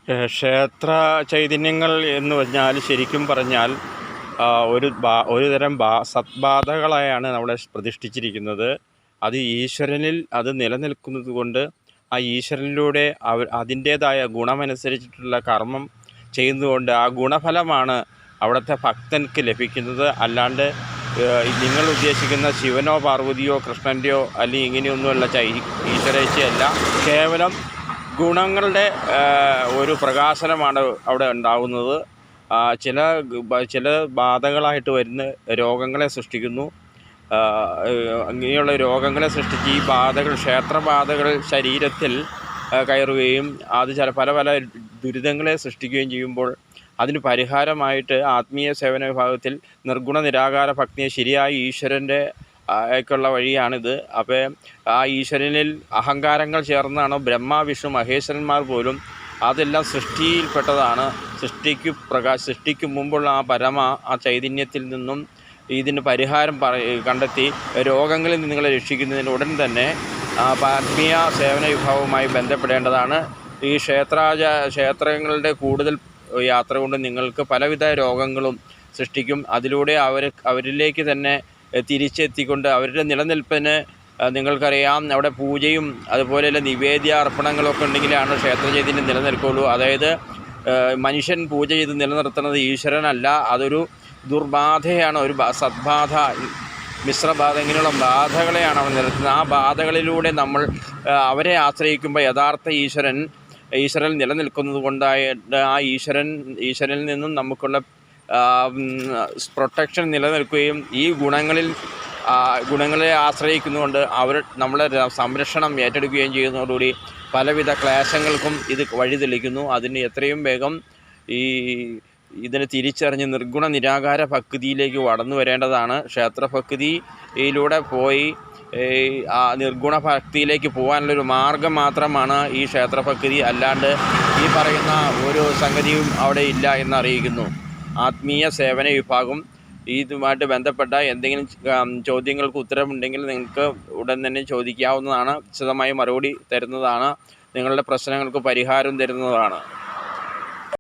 ക്ഷേത്ര ചൈതന്യങ്ങൾ എന്ന് പറഞ്ഞാൽ ശരിക്കും പറഞ്ഞാൽ ഒരു തരം സദ്ബാധകളായാണ് അവിടെ പ്രതിഷ്ഠിച്ചിരിക്കുന്നത്. അത് ഈശ്വരനിൽ അത് നിലനിൽക്കുന്നത് കൊണ്ട് ആ ഈശ്വരനിലൂടെ അതിൻ്റേതായ ഗുണമനുസരിച്ചിട്ടുള്ള കർമ്മം ചെയ്യുന്നതുകൊണ്ട് ആ ഗുണഫലമാണ് അവിടുത്തെ ഭക്തൻക്ക് ലഭിക്കുന്നത്. അല്ലാണ്ട് നിങ്ങൾ ഉദ്ദേശിക്കുന്ന ശിവനോ പാർവതിയോ കൃഷ്ണൻ്റെയോ അല്ലെങ്കിൽ ഇങ്ങനെയൊന്നുമുള്ള ഈശ്വരേച്ഛയല്ല. കേവലം ഗുണങ്ങളുടെ ഒരു പ്രകാശനമാണ് അവിടെ ഉണ്ടാകുന്നത്. ചില ബാധകളായിട്ട് വരുന്ന രോഗങ്ങളെ സൃഷ്ടിക്കുന്നു. ഇങ്ങനെയുള്ള രോഗങ്ങളെ സൃഷ്ടിച്ച് ഈ ബാധകൾ, ക്ഷേത്രബാധകൾ ശരീരത്തിൽ കയറുകയും അത് പല പല ദുരിതങ്ങളെ സൃഷ്ടിക്കുകയും ചെയ്യുമ്പോൾ അതിന് പരിഹാരമായിട്ട് ആത്മീയ സേവന വിഭാഗത്തിൽ നിർഗുണ നിരാകാര ഭക്തിയെ ശരിയായ ഈശ്വരൻ്റെ ഒക്കെയുള്ള വഴിയാണിത്. അപ്പോൾ ആ ഈശ്വരനിൽ അഹങ്കാരങ്ങൾ ചേർന്നാണ് ബ്രഹ്മ വിഷ്ണു മഹേശ്വരന്മാർ പോലും അതെല്ലാം സൃഷ്ടിയിൽപ്പെട്ടതാണ്. സൃഷ്ടിക്ക് മുമ്പുള്ള ആ ചൈതന്യത്തിൽ നിന്നും ഇതിന് പരിഹാരം കണ്ടെത്തി രോഗങ്ങളിൽ നിന്ന് നിങ്ങളെ രക്ഷിക്കുന്നതിന് ഉടൻ തന്നെ ആത്മീയ സേവന വിഭാഗവുമായി ബന്ധപ്പെടേണ്ടതാണ്. ഈ ക്ഷേത്രങ്ങളുടെ കൂടുതൽ യാത്ര കൊണ്ട് നിങ്ങൾക്ക് പലവിധ രോഗങ്ങളും സൃഷ്ടിക്കും. അതിലൂടെ അവരിലേക്ക് തന്നെ തിരിച്ചെത്തിക്കൊണ്ട് അവരുടെ നിലനിൽപ്പിന് നിങ്ങൾക്കറിയാം അവിടെ പൂജയും അതുപോലെയുള്ള നിവേദ്യ അർപ്പണങ്ങളൊക്കെ ഉണ്ടെങ്കിലാണ് ക്ഷേത്ര ചൈതന്യം നിലനിൽക്കുള്ളൂ. അതായത് മനുഷ്യൻ പൂജ ചെയ്ത് നിലനിർത്തുന്നത് ഈശ്വരനല്ല, അതൊരു ദുർബാധയാണ്, ഒരു സദ്ബാധ, മിശ്രബാധ, ഇങ്ങനെയുള്ള ബാധകളെയാണ് അവർ നിലനിർത്തുന്നത്. ആ ബാധകളിലൂടെ നമ്മൾ അവരെ ആശ്രയിക്കുമ്പോൾ യഥാർത്ഥ ഈശ്വരൻ നിലനിൽക്കുന്നത് കൊണ്ടായിട്ട് ആ ഈശ്വരനിൽ നിന്നും നമുക്കുള്ള പ്രൊട്ടക്ഷൻ നിലനിൽക്കുകയും ഈ ഗുണങ്ങളെ ആശ്രയിക്കുന്നതുകൊണ്ട് അവർ നമ്മളെ സംരക്ഷണം ഏറ്റെടുക്കുകയും ചെയ്യുന്നതോടുകൂടി പലവിധ ക്ലേശങ്ങൾക്കും ഇത് വഴിതെളിക്കുന്നു. അതിന് എത്രയും വേഗം ഇതിനെ തിരിച്ചറിഞ്ഞ് നിർഗുണ നിരാകാര ഭക്തിയിലേക്ക് കടന്നു വരേണ്ടതാണ്. ക്ഷേത്രഭക്തിയിലൂടെ പോയി ആ നിർഗുണ ഭക്തിയിലേക്ക് പോകാനുള്ളൊരു മാർഗം മാത്രമാണ് ഈ ക്ഷേത്രഭക്തി. അല്ലാണ്ട് ഈ പറയുന്ന ഒരു സംഗതിയും അവിടെ ഇല്ല എന്നറിയിക്കുന്നു. ആത്മീയ സേവന വിഭാഗം ഇതുമായിട്ട് ബന്ധപ്പെട്ട എന്തെങ്കിലും ചോദ്യങ്ങൾക്ക് ഉത്തരമുണ്ടെങ്കിൽ നിങ്ങൾക്ക് ഉടൻ തന്നെ ചോദിക്കാവുന്നതാണ്. വിശദമായി മറുപടി തരുന്നതാണ്. നിങ്ങളുടെ പ്രശ്നങ്ങൾക്ക് പരിഹാരം തരുന്നതാണ്.